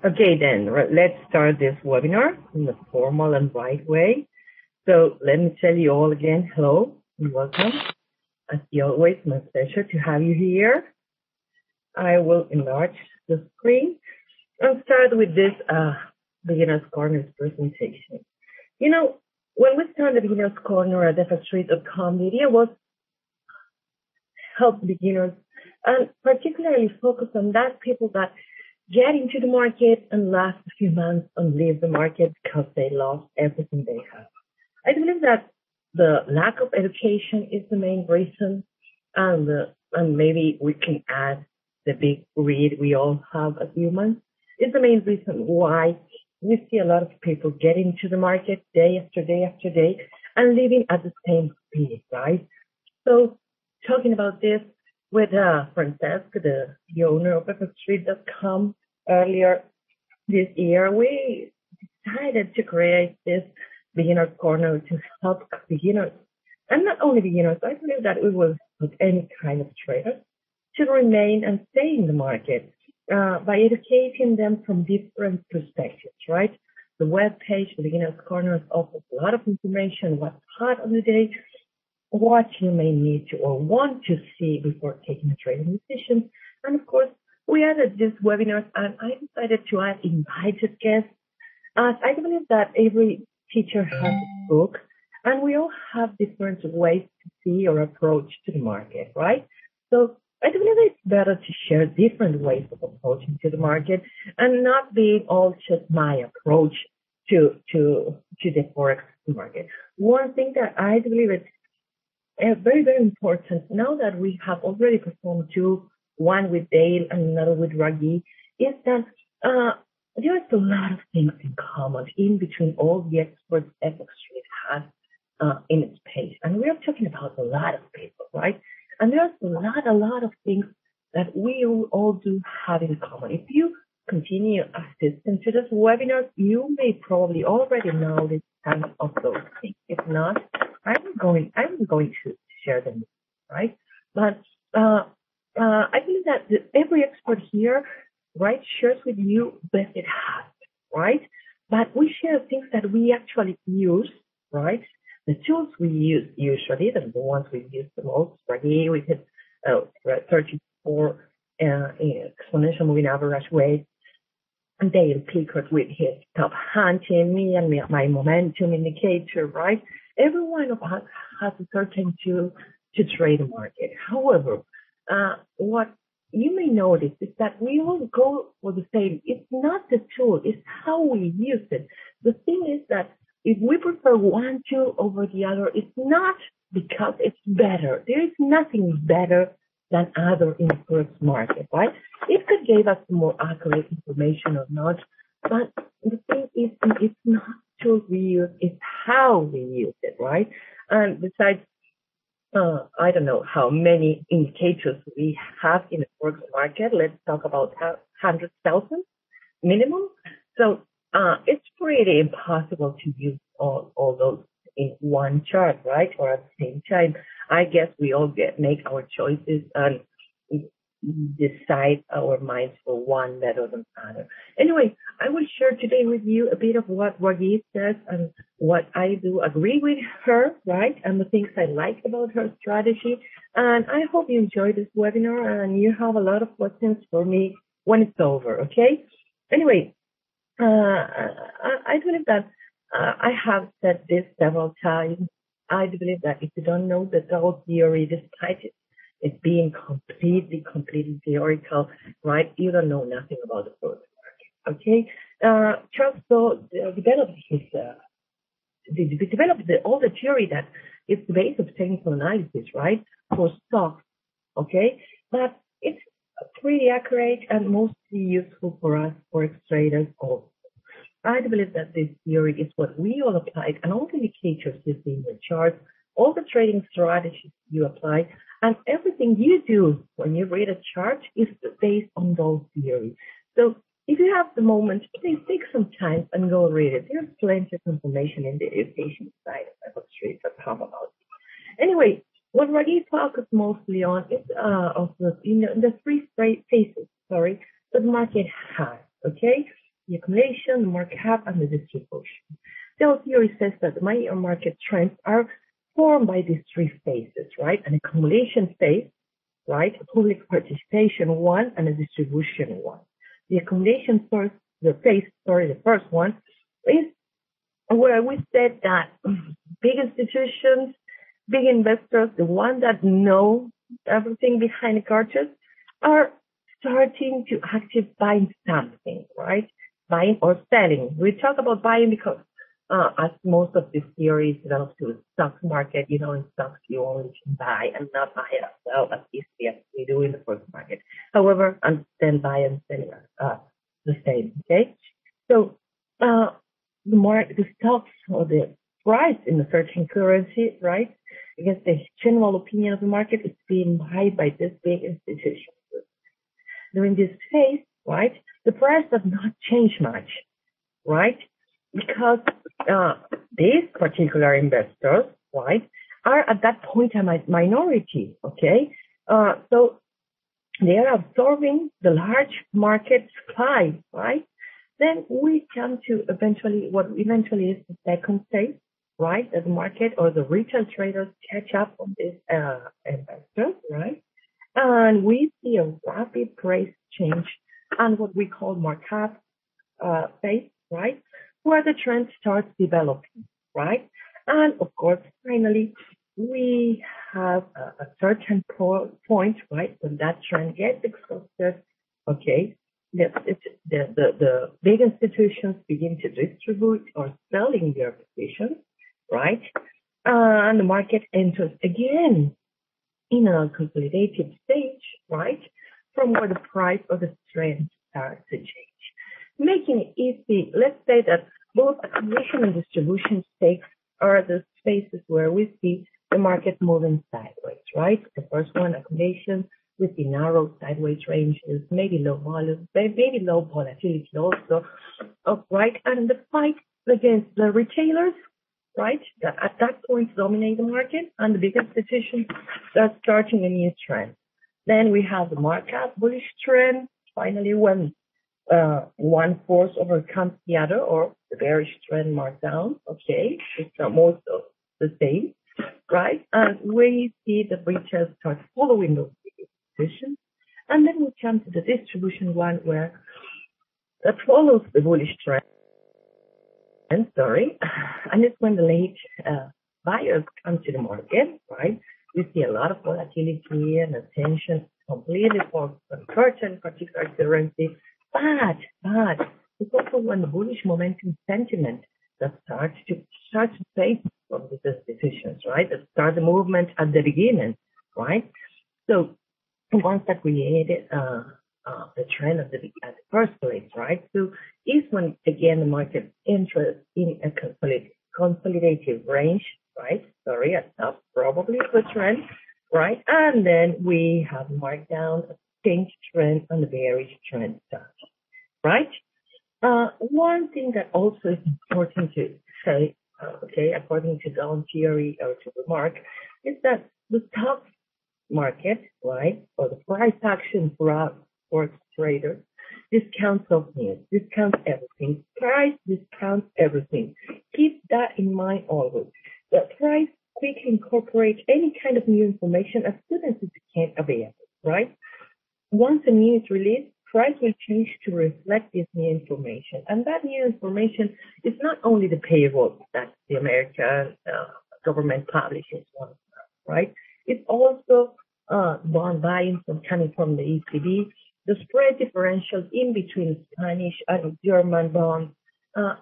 Okay, then let's start this webinar in the formal and right way. So let me tell you all again, hello and welcome. As always, my pleasure to have you here. I will enlarge the screen and start with this Beginner's Corner presentation. You know, when we started the Beginner's Corner at FXtrade.com, the idea was help beginners and particularly focus on that people that get into the market and last a few months and leave the market because they lost everything they have. I believe that the lack of education is the main reason, and maybe we can add the big greed we all have as humans is the main reason why we see a lot of people get into the market day after day after day and living at the same speed, right? So talking about this with Francesca, the owner of FXtrade.com, earlier this year, we decided to create this beginner corner to help beginners, and not only beginners. I believe that we will help any kind of trader to remain and stay in the market by educating them from different perspectives, right? The web page, the Beginner's Corner, offers a lot of information, what's hot on the day, what you may need to or want to see before taking a trading decision. And of course, we added this webinar, and I decided to add invited guests, as I believe that every teacher has a book, and we all have different ways to see or approach to the market, right? So I believe it's better to share different ways of approaching to the market and not being all just my approach to the Forex market. One thing that I believe is very, very important now that we have already performed two, one with Dale and another with Raghee, is that there's a lot of things in common in between all the experts FXtrade has in its page. And we are talking about a lot of people, right? And there's a lot of things that we all do have in common. If you continue assisting to this webinar, you may probably already know this kind of those things. If not, I'm going to share them, right? But I believe that every expert here, right, shares with you best it has, right? But we share things that we actually use, right? The tools we use usually, the ones we use the most, Raghee, we did 34 exponential moving average weight, and Dale Pickard with his top hunting, me and my momentum indicator, right? Every one of us has a certain tool to trade the market. However, what you may notice is that we all go for the same. It's not the tool, it's how we use it. The thing is that if we prefer one tool over the other, it's not because it's better. There is nothing better than other in the first market, right? It could give us more accurate information or not, but the thing is, it's not tools we use, it's how we use it, right? And besides, I don't know how many indicators we have in the forex market. Let's talk about 100,000 minimum. So it's pretty impossible to use all those in one chart, right? Or at the same time, I guess we all make our choices and decide our minds for one better than other. Anyway, I will share today with you a bit of what Raghee says and what I do agree with her, right? And the things I like about her strategy. And I hope you enjoy this webinar and you have a lot of questions for me when it's over, okay? Anyway, I believe that I have said this several times. I believe that if you don't know the Dow Theory, despite it's being completely theoretical, right? You don't know nothing about the forex market, okay? Charles developed all the theory that is the base of technical analysis, right? For stocks, okay? But it's pretty accurate and mostly useful for us forex traders also. I believe that this theory is what we all applied, and all the indicators you see in the charts, all the trading strategies you apply, and everything you do when you read a chart is based on those theories. So if you have the moment, please take some time and go read it. There's plenty of information in the education side of FXtrade.com about it. Anyway, what Raghee focuses mostly on is in the three phases, that the market has, okay? the accumulation, the market cap, and the distribution. Dow Theory says that the money or market trends are formed by these three phases, right? An accumulation phase, right? A public participation one, and a distribution one. The accumulation first, the first one is where we said that big institutions, big investors, the ones that know everything behind the curtain, are starting to actively buying something, right? Buying or selling. We talk about buying because as most of this theory is developed to the stock market, in stocks you only can buy and not buy and sell as easily as we do in the first market. However, understand buy and selling are the same, okay? So the stocks or the price in a certain currency, right, against the general opinion of the market is being bought by this big institution. During this phase, right, the price does not change much, right? Because these particular investors, right, are at that point a minority, okay? So they are absorbing the large market supply, right? Then we come to what eventually is the second phase, right? As the market or the retail traders catch up on this investors, right? And we see a rapid price change and what we call markup phase, right? Where the trend starts developing, right? And of course, finally, we have a certain point, right, when that trend gets exhausted, okay? The big institutions begin to distribute or selling their positions, right? And the market enters again in a consolidative stage, right? From where the price or the trend starts to change. Making it easy, let's say that both accumulation and distribution stakes are the spaces where we see the market moving sideways, right? The first one, accumulation, with the narrow sideways ranges, maybe low volume, maybe low volatility also, right? And the fight against the retailers, right, that at that point dominate the market, and the big institutions are starting a new trend. Then we have the markup bullish trend, finally when one force overcomes the other, or the bearish trend markdown, okay, it's most of the same, right? And we see the retail start following those positions, and then we come to the distribution one where that follows the bullish trend. And it's when the late buyers come to the market, right? We see a lot of volatility and attention completely focused on certain particular currency, but it's also when the bullish momentum sentiment that starts to fade from these institutions, right? That start the movement at the beginning, right? So once that created the trend at the first place, right? So is when again the market enters in a consolidative range, right? At top probably the trend, right? And then we have markdown, a pink trend, and the bearish trend starts, right? One thing that also is important to say, okay, according to Dow Theory or to remark, is that the stock market, right, or the price action for traders discounts of news, discounts everything. Price discounts everything. Keep that in mind always. The price quickly incorporates any kind of new information as soon as it can available, right? Once a news is released, price will change to reflect this new information. And that new information is not only the payroll that the American government publishes, right? It's also bond buying coming from the ECB, the spread differentials in between Spanish and German bonds.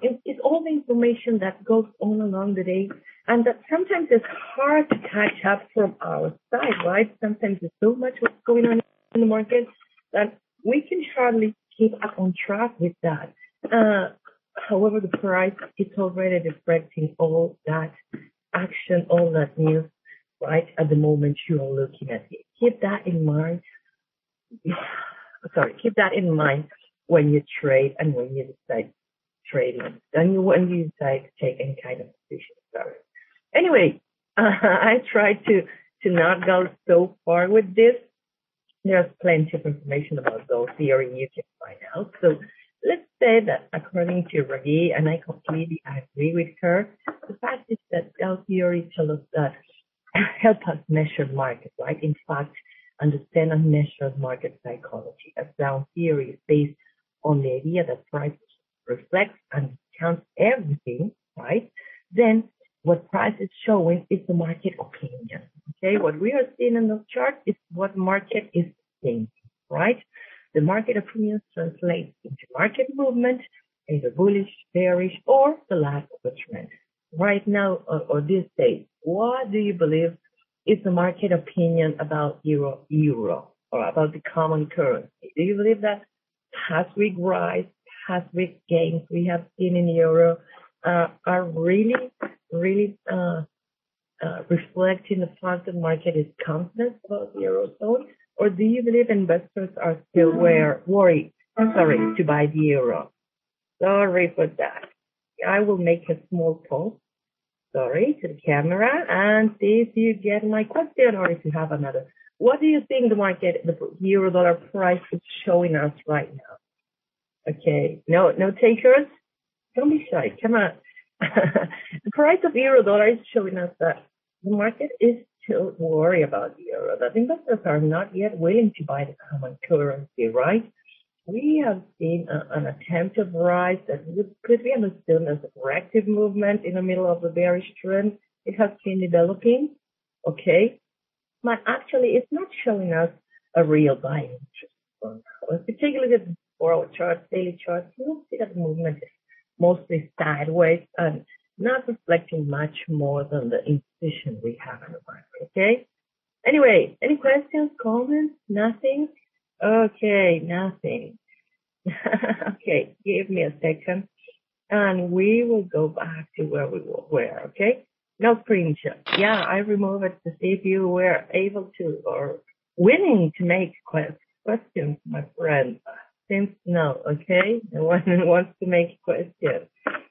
It's all the information that goes on along the day, and that sometimes it's hard to catch up from our side, right? Sometimes there's so much what's going on in the market that we can hardly keep up on track with that. However, the price is already reflecting all that action, all that news, right, at the moment you are looking at it. Keep that in mind. Keep that in mind when you trade and when you decide trading, and when you decide to take any kind of position. Anyway, I tried to not go so far with this. There's plenty of information about Dow Theory you can find out. So let's say that according to Raghee, and I completely agree with her, the fact is that Dow Theory tells us that help us measure market, right? In fact, understand and measure market psychology. As Dow Theory is based on the idea that price reflects and counts everything, right? Then what price is showing is the market opinion. Okay, what we are seeing in the chart is what market is thinking, right? The market opinion translates into market movement, either bullish, bearish, or the lack of a trend. Right now, or this day, what do you believe is the market opinion about euro, or about the common currency? Do you believe that past week rise, past week gains we have seen in euro are really reflecting the fact that market is confident about the eurozone, or do you believe investors are still worried, to buy the euro? Sorry for that. I will make a small post, to the camera, and see if you get my question or if you have another. What do you think the market, the euro dollar price is showing us right now? Okay, no takers? Don't be shy, come on. The price of euro dollar is showing us that the market is still worried about the euro, that investors are not yet willing to buy the common currency, right? We have seen an attempt of rise that could be understood as a corrective movement in the middle of the bearish trend. It has been developing, okay? But actually, it's not showing us a real buying interest. If you take a look at the 4-hour chart, daily chart, you will see that the movement is mostly sideways and not reflecting much more than the indecision we have in the market, okay? Anyway, any questions, comments? Nothing? Okay, nothing. Okay, give me a second and we will go back to where we were, okay? No screenshot. Yeah, I removed it to see if you were able to or willing to make questions, my friend. Seems no, okay? No one wants to make questions.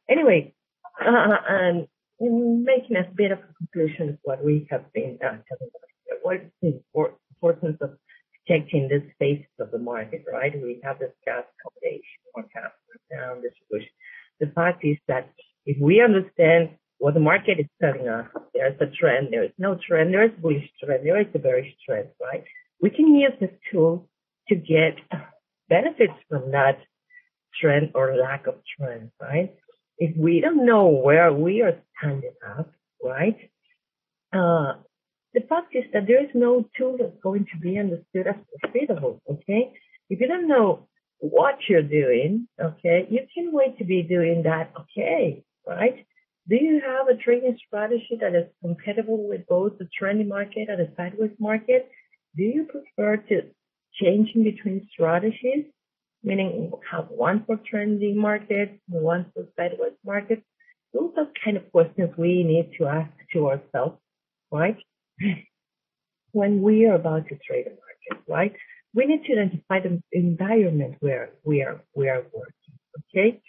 Anyway, and making a bit of a conclusion of what we have been talking about. What is the importance of protecting this phases of the market, right? We have discussed accommodation, forecast, down, distribution. The fact is that if we understand what the market is telling us, there's a trend, there is no trend, there is bullish trend, there is a bearish trend, right? We can use this tool to get benefits from that trend or lack of trend, right? If we don't know where we are standing up, right? The fact is that there is no tool that's going to be understood as profitable, okay? If you don't know what you're doing, okay, you can wait to be doing that, okay, right? Do you have a trading strategy that is compatible with both the trendy market and the sideways market? Do you prefer to change in between strategies, meaning have one for trendy market, one for sideways market? Those are kind of questions we need to ask to ourselves, right? When we are about to trade a market, right? We need to identify the environment where we are working, okay?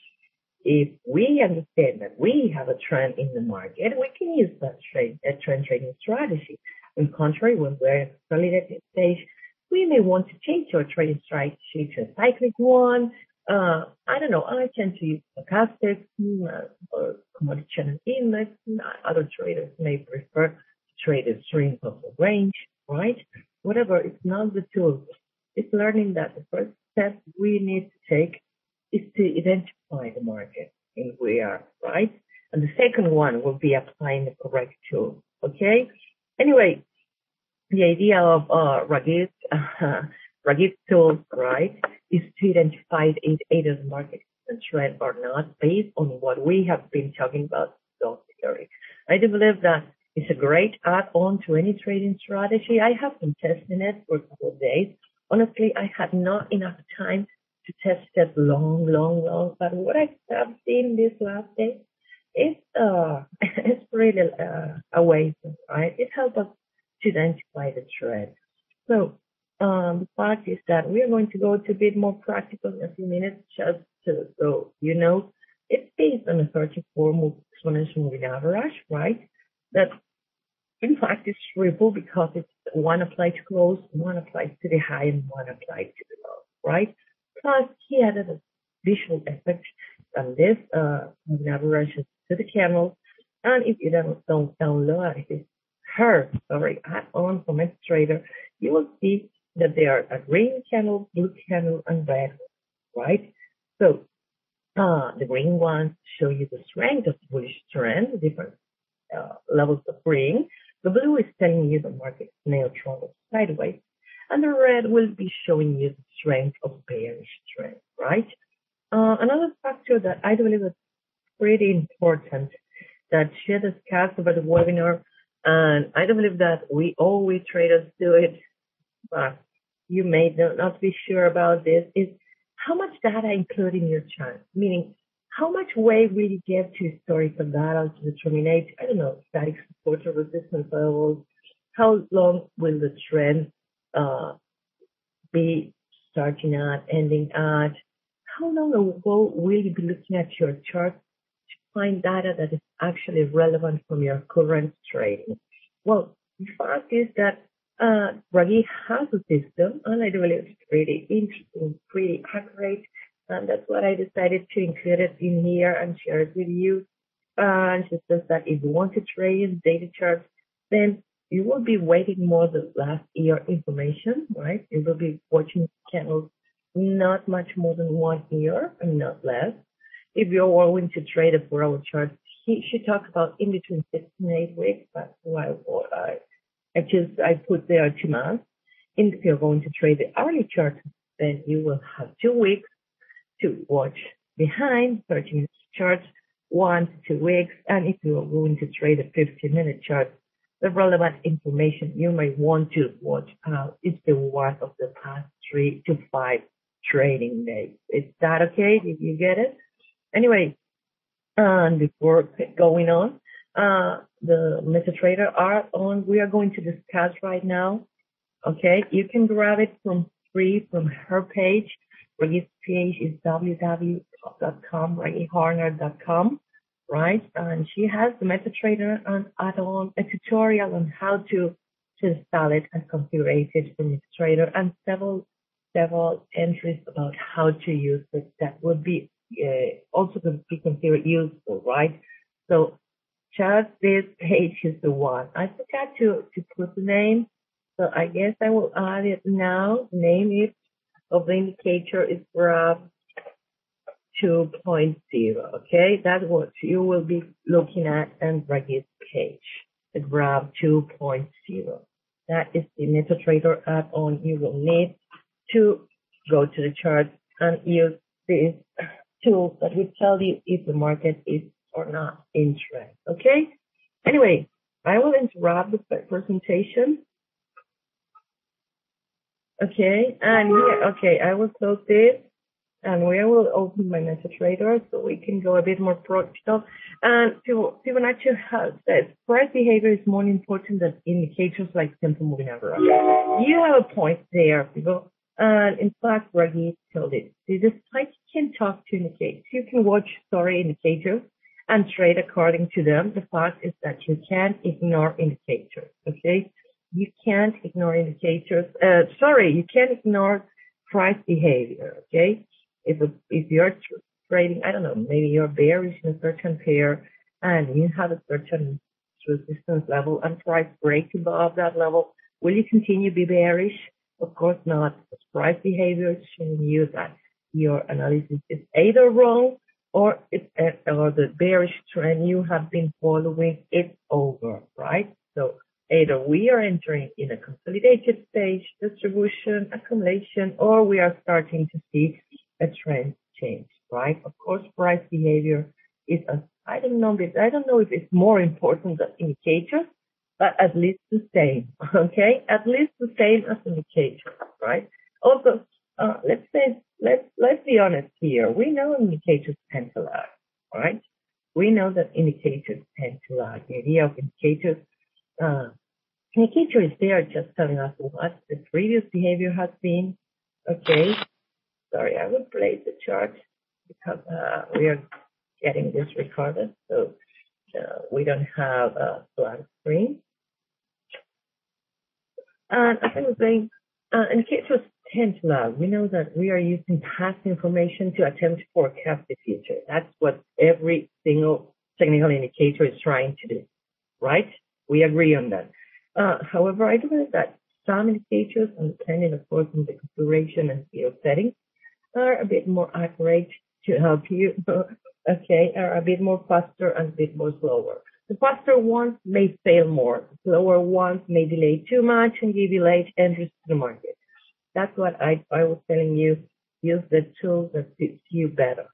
If we understand that we have a trend in the market, we can use that trend trading strategy. On the contrary, when we're at a consolidated stage, we may want to change our trading strategy to a cyclic one. I don't know. I tend to use stochastics or commodity channel index. Other traders may prefer to trade a string of the range, right? Whatever, it's not the tool. It's learning that the first step we need to take is to identify the market in where we are, right? And the second one will be applying the correct tool, okay? Anyway, the idea of Raghee's tool, right, is to identify either the market is a trend or not based on what we have been talking about, Dow Theory. I do believe that it's a great add-on to any trading strategy. I have been testing it for a couple of days. Honestly, I had not enough time to test it long. But what I have seen this last day, it's really amazing, right? It helps us to identify the trend. So the fact is that we are going to go to a bit more practical in a few minutes, just so you know, it's based on a 34-move exponential moving average, right? That in fact is triple because it's one applied to close, one applied to the high, and one applied to the low, right? Plus, he added a visual effect on this moving averages to the candle. And if you don't download it, add-on from MetaTrader, you will see that there are a green candle, blue candle, and red, right? So the green ones show you the strength of the bullish trend, different levels of green. The blue is telling you the market is neutral or sideways, and the red will be showing you the strength of bearish trend, right? Another factor that I believe is pretty important that she discussed about the webinar, and I don't believe that all we traders do it, but you may not be sure about this, is how much data include in your chart, meaning how much weight will you give to historical data to determine, I don't know, static support or resistance levels, how long will the trend be starting at, ending at, how long ago will you be looking at your chart to find data that is actually relevant from your current trading? Well, the fact is that Raghee has a system, and I believe it's pretty interesting, pretty accurate, and that's what I decided to include it in here and share it with you. And she says that if you want to trade in data charts, then you will be waiting more the last year information, right? You will be watching candles not much more than 1 year and not less. If you're willing to trade a 4-hour chart, she talks about in between 6 and 8 weeks. That's why I put there 2 months. And if you're going to trade the hourly chart, then you will have 2 weeks to watch behind 30-minute charts, 1 to 2 weeks. And if you are going to trade a 15-minute chart, the relevant information you might want to watch out is the one of the past 3 to 5 trading days. Is that okay? Did you get it? Anyway, and before going on, the MetaTrader add-on we are going to discuss right now. Okay, you can grab it from free from her page. Raghee's page is www.com, RagheeHorner.com, right? And she has the MetaTrader add-on, a tutorial on how to install it and configure it from MetaTrader, and several entries about how to use it that would be also could be considered useful, right? So just this page is the one. I forgot to put the name, so I guess I will add it now. Name it of the indicator is graph 2.0. Okay, that's what you will be looking at on Raghee's page, the graph 2.0. That is the MetaTrader add-on you will need to go to the chart and use this tool that will tell you if the market is or not in trend. Okay? Anyway, I will interrupt the presentation. Okay, and here, okay, I will close this, and we will open my MetaTrader so we can go a bit more practical. And Fibonacci has said price behavior is more important than indicators like simple moving average. You have a point there, people. And in fact, Raghee told it. Despite you can talk to indicators, you can watch story indicators and trade according to them. The fact is that you can't ignore indicators. Okay, you can't ignore indicators. You can't ignore price behavior. Okay, if you're trading, I don't know, maybe you're bearish in a certain pair and you have a certain resistance level and price breaks above that level, will you continue to be bearish? Of course not. Because price behavior is showing you that your analysis is either wrong or the bearish trend you have been following is over, right? So either we are entering in a consolidated stage, distribution, accumulation, or we are starting to see a trend change, right? Of course, price behavior is I don't know if it's more important than indicators, but at least the same, okay? At least the same as indicators, right? Also, let's be honest here. We know indicators tend to lag, right? We know that indicators tend to lag. The idea of indicators, indicators, they are just telling us what the previous behavior has been, okay? Sorry, I will play the chart because we are getting this recorded, so we don't have a blank screen. And as I was saying, indicators tend to lag. We know that we are using past information to attempt to forecast the future. That's what every single technical indicator is trying to do, right? We agree on that. However, I do believe that some indicators, and depending, of course, on the configuration and field settings, are a bit more accurate to help you, okay, are a bit more faster and a bit more slower. The faster ones may fail more. The slower ones may delay too much and give you late entries to the market. That's what I was telling you. Use the tools that suits you better,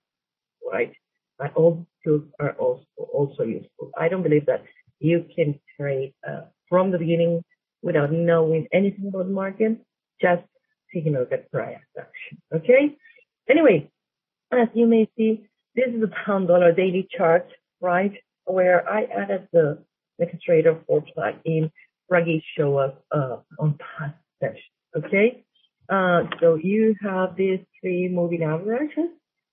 right? And all tools are also useful. I don't believe that you can trade from the beginning without knowing anything about the market, just taking a look at price action, okay? Anyway, as you may see, this is a pound-dollar daily chart, right, where I added the trader for plug-in Raghee show us on past sessions, okay? So you have these three moving averages,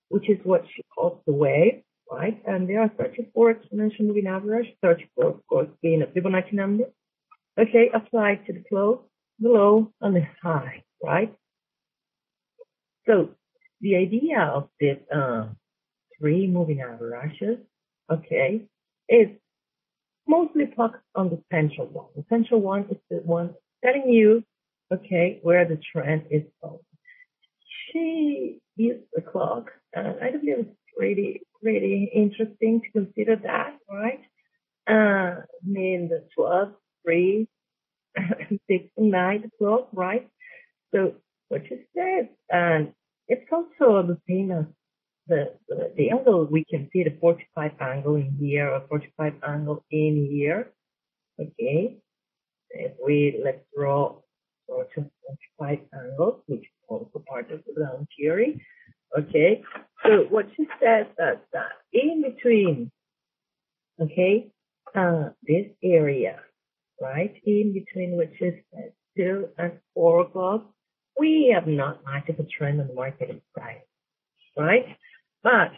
which is what she calls the wave, right? And there are 34 exponential moving average, 34, of course, being a Fibonacci number, okay, applied to the close, the low, and the high, right? So the idea of this three moving averages, okay, is mostly focused on the central one. The central one is the one telling you, okay, where the trend is going. She used the clock, and I believe it's really interesting to consider that, right? I mean, the 12, 3, 6, and 9 o'clock, right? So what you said, and it's also the same as the angle. We can see the 45 angle in here, or 45 angle in here, okay? If let's draw sort of 45 angles, which is also part of the Dow Theory, okay? So what she says that in between, okay, this area, right, in between which is 2 and 4 o'clock, we have not much of a trend on the market in price, right? But,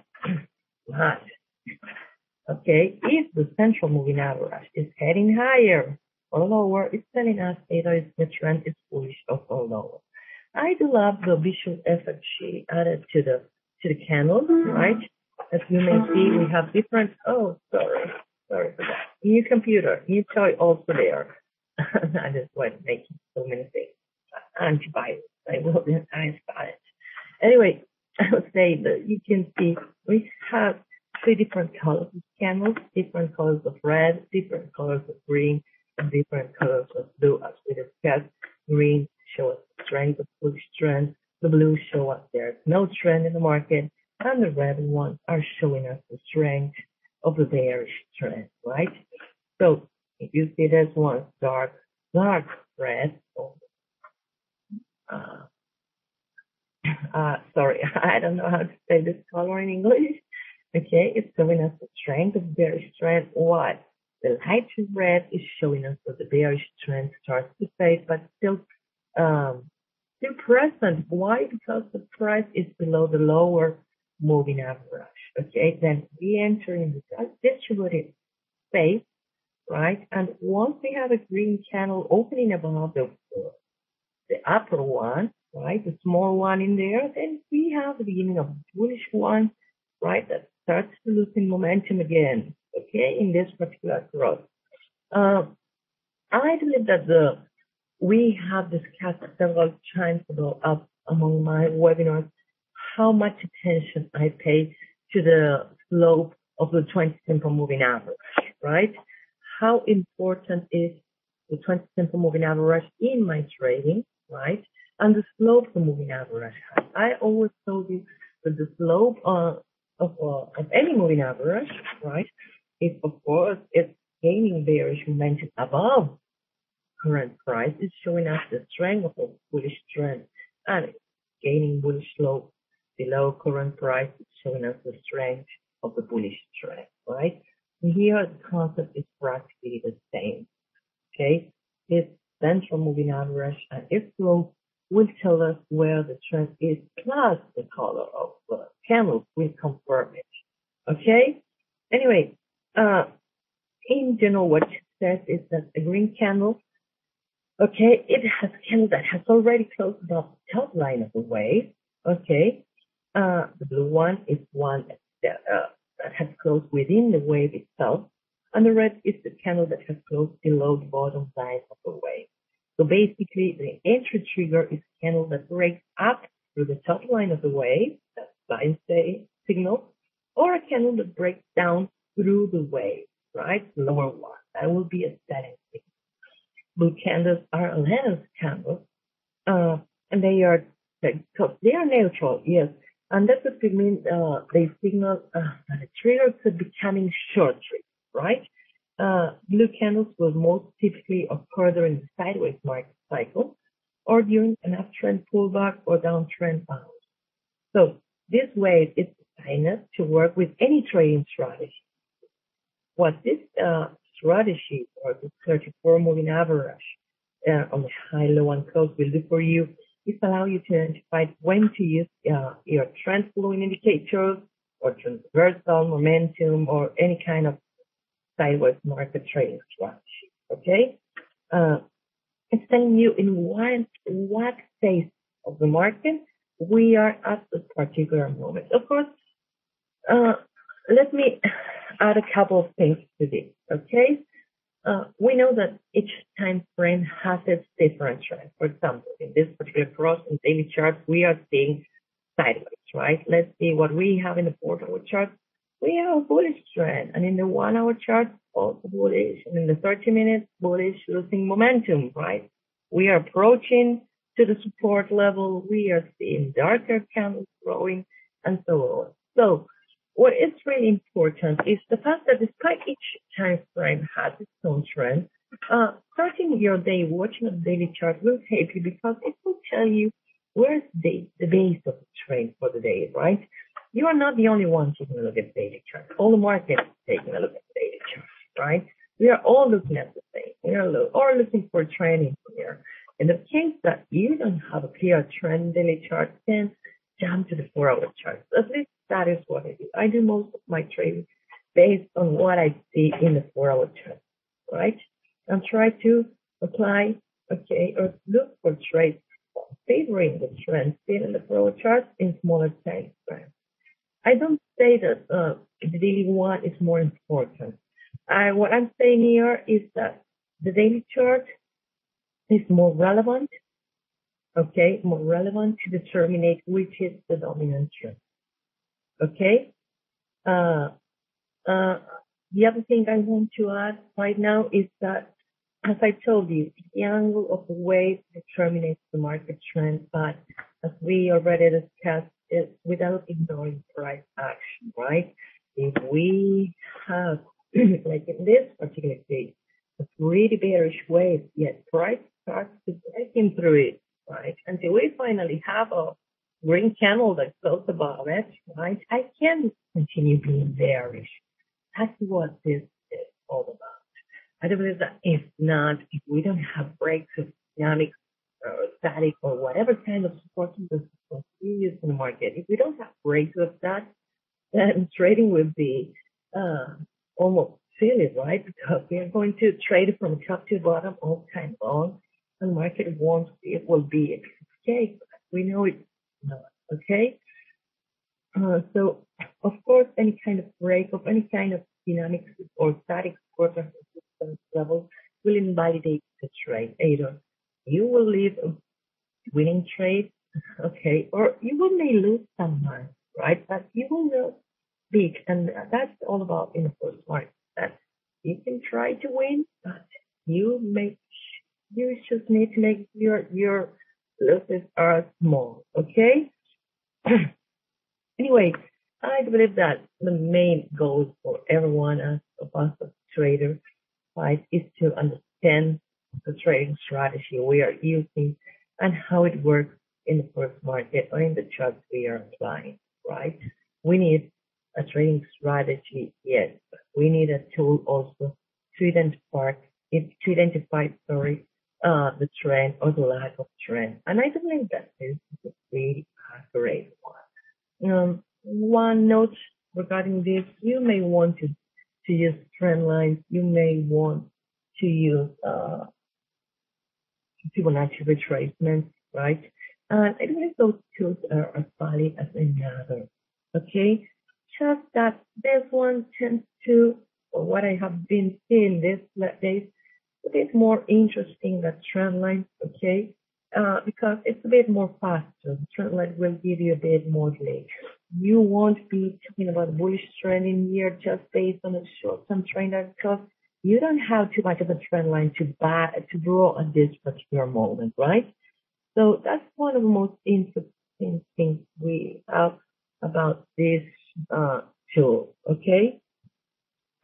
okay, if the central moving average is heading higher or lower, it's telling us either the trend is bullish or lower. I do love the visual effect she added to the candles, right? As you may see, we have different. Oh, sorry for that. New computer, new toy also there. That is what making so many things. Antivirus. I will uninstall it. Anyway, I would say that you can see we have three different colors of candles, different colors of red, different colors of green, and different colors of blue. As we discussed, green shows the strength of bullish trend, the blue show us there's no trend in the market, and the red ones are showing us the strength of the bearish trend, right? So if you see this one dark red, sorry, I don't know how to say this color in English. Okay, it's showing us the strength of the bearish trend. What? The light red is showing us that the bearish trend starts to fade, but still present. Why? Because the price is below the lower moving average. Okay, then we enter in the distributed space, right? And once we have a green candle opening above the upper one, right, the small one in there, then we have the beginning of a bullish one, right, that starts to losing momentum again, okay, in this particular growth. I believe that we have discussed several times ago among my webinars how much attention I pay to the slope of the 20 simple moving average, right? How important is the 20 simple moving average in my trading, right? And the slope of the moving average. I always told you that the slope of any moving average, right, if of course it's gaining bearish momentum above current price, is showing us the strength of the bullish trend, and gaining bullish slope below current price is showing us the strength of the bullish trend, right? And here the concept is practically the same. Okay, its central moving average and its slope will tell us where the trend is, plus the color of the candle will confirm it. Okay? Anyway, in general, what it says is that a green candle, Okay, it has candle that has already closed above the top line of the wave. Okay, the blue one is one that has closed within the wave itself, and the red is the candle that has closed below the bottom line of the wave. So basically, the entry trigger is a candle that breaks up through the top line of the wave, that's line signal, or a candle that breaks down through the wave, right? Lower one. That will be a setting signal. Blue candles are a Lenox candles, and they are neutral, yes, and that could mean they signal that a trigger could be coming shortly, right? Blue candles will most typically occur during the sideways market cycle or during an uptrend pullback or downtrend bounce. So this wave is designed to work with any trading strategy. What this strategy or the 34 moving average on the high, low, and close will do for you is allow you to identify when to use your trend following indicators or transversal momentum or any kind of sideways market trading strategy. Okay, it's telling you in what phase of the market we are at this particular moment. Of course, let me add a couple of things to this. Okay, we know that each time frame has its different trend. For example, in this particular cross and daily chart, we are seeing sideways, right? Let's see what we have in the 4-hour chart. We have a bullish trend, and in the 1-hour chart, also bullish, and in the 30-minute, bullish, losing momentum, right? We are approaching to the support level. We are seeing darker candles growing, and so on. So what is really important is the fact that despite each time frame has its own trend, starting your day watching a daily chart will help you because it will tell you where's the base of the trend for the day, right? You are not the only one taking a look at daily charts. All the market is taking a look at daily charts, right? We are all looking at the same. We are all looking for trending here. In the case that you don't have a clear trend daily chart, then jump to the 4-hour chart. At least that is what I do. I do most of my trading based on what I see in the 4-hour chart, right? And try to apply, or look for trades favoring the trend seen in the 4-hour chart in smaller time frames. I don't say that the daily one is more important. What I'm saying here is that the daily chart is more relevant, more relevant to determine which is the dominant trend. Okay. The other thing I want to add right now is that, as I told you, the angle of the wave determines the market trend, but as we already discussed, it's without ignoring price action, right? If we have, like in this particular case, a pretty bearish wave, yet price starts to break through it, right? Until we finally have a green candle that goes above it, right? I can continue being bearish. That's what this is all about. I do believe that if we don't have breaks of dynamic or static or whatever kind of support we use in the market, if we don't have breaks of that, then trading will be almost silly, right? Because we are going to trade from top to bottom all time long, and the market will be escape. We know it's not, okay? So, of course, any kind of break of any kind of dynamic or static support or resistance level will invalidate the trade. Either you will leave a winning trade, okay, or you may lose some money, right? But you will not big, and that's all about in the first market. That you can try to win, but you just need to make your losses are small, okay? Anyway, I believe that the main goal for everyone of us as traders, right, is to understand the trading strategy we are using and how it works in the first market or in the charts we are applying, right? We need a trading strategy, yes, but we need a tool also to identify the trend or the lack of trend. And I believe that this is a really accurate one. One note regarding this, you may want to use trend lines. You may want to use Fibonacci retracement, right? And I believe those tools are as valid as any other. Okay, just that this one tends to, or what I have been seeing these days, a bit more interesting than trend line, okay? Because it's a bit more faster. The trend line will give you a bit more delay. You won't be talking about bullish trending here just based on a short-term trend line because you don't have too much of a trend line to draw at this particular moment, right? So that's one of the most interesting things we have about this tool, okay?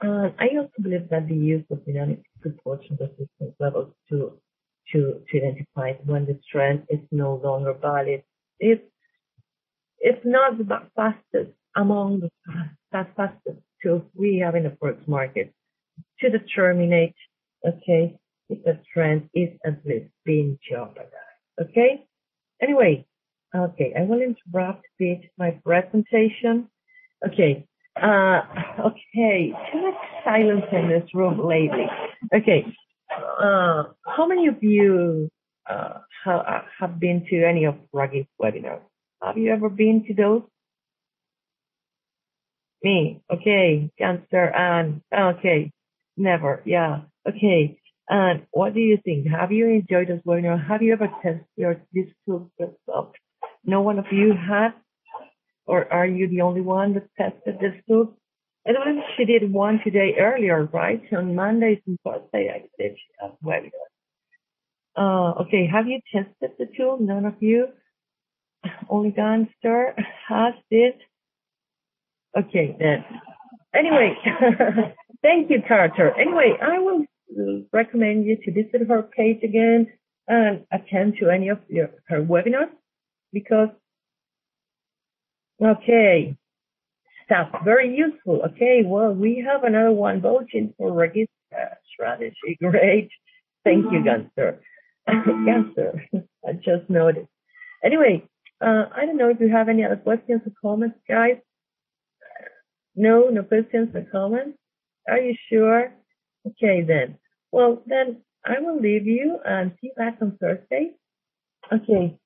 I also believe that the use of dynamic supports and resistance levels to identify when the trend is no longer valid. It's not the fastest among the fastest tools we have in the forex market to determine, okay, if the trend is at least being jeopardized. Okay? Anyway, okay, I will interrupt a bit my presentation. Okay. Okay, too much silence in this room lately. Okay. How many of you have been to any of Raghee's webinars? Have you ever been to those? Me. Okay. Cancer and okay. Never. Yeah. Okay. And what do you think? Have you enjoyed this webinar? Have you ever tested this tool yourself? No one of you had? Or are you the only one that tested this tool? I believe she did one today earlier, right? On Mondays and Thursday, I did a webinar. Okay, have you tested the tool? None of you? Only Gunster has it? Okay, then. Anyway, thank you, Carter. Anyway, I will recommend you to visit her page again and attend to any of her webinars because okay, stuff very useful. Okay, well, we have another one voting for Raghee strategy. Great, thank you, Gunster. Gunster, I just noticed. Anyway, I don't know if you have any other questions or comments, guys. No questions or comments. Are you sure? Okay, then. Well, then I will leave you and see you back on Thursday. Okay.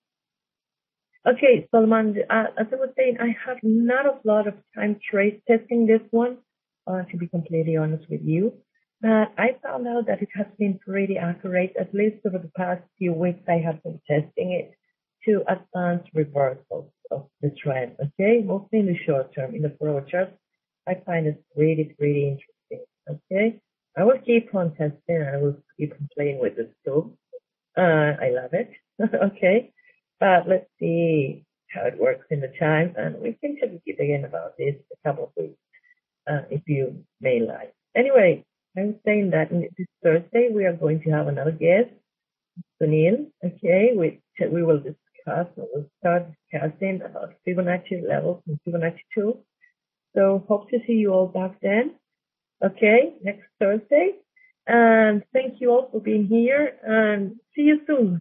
Okay, Solomon, as I was saying, I have not a lot of time testing this one, to be completely honest with you. But I found out that it has been pretty accurate, at least over the past few weeks I have been testing it to advanced reversals of the trend, okay? Mostly in the short term, in the forward chart. I find it really interesting, okay? I will keep on testing and I will keep on playing with this tool. I love it, okay? But let's see how it works in the time, and we can talk again about this in a couple of weeks, if you may like. Anyway, I'm saying that this Thursday we are going to have another guest, Sunil. Okay, we will discuss. We'll start discussing about Fibonacci levels and Fibonacci tools. So hope to see you all back then. Okay, next Thursday. And thank you all for being here, and see you soon.